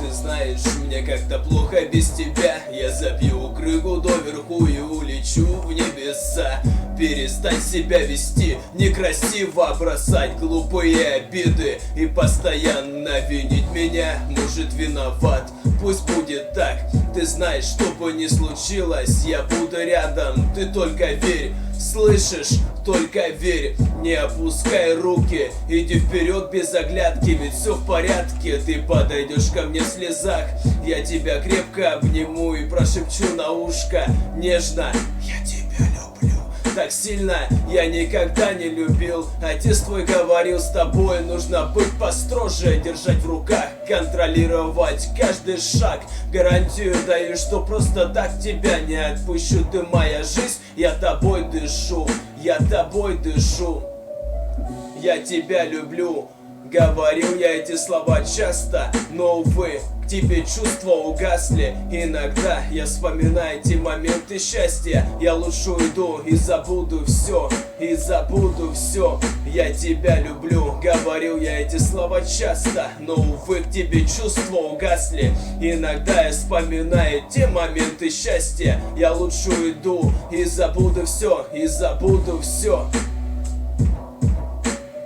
ты знаешь, мне как-то плохо без тебя. Я забью крыгу доверху и улечу в небеса. Перестань себя вести некрасиво, бросать глупые обиды и постоянно винить меня. Может, виноват, пусть будет так. Ты знаешь, что бы ни случилось, я буду рядом. Ты только верь, слышишь? Только верь, не опускай руки, иди вперед без оглядки, ведь все в порядке. Ты подойдешь ко мне в слезах, я тебя крепко обниму и прошепчу на ушко нежно: я тебя люблю. Так сильно я никогда не любил. Отец твой говорил, с тобой нужно быть построже, держать в руках, контролировать каждый шаг. Гарантию даю, что просто так тебя не отпущу. Ты моя жизнь, я тобой дышу, я тобой дышу. Я тебя люблю. Говорил я эти слова часто, но, увы, к тебе чувства угасли. Иногда я вспоминаю эти моменты счастья. Я лучше уйду и забуду все, и забуду все. Я тебя люблю. Говорил я эти слова часто, но, увы, к тебе чувства угасли. Иногда я вспоминаю те моменты счастья. Я лучше уйду и забуду все, и забуду все.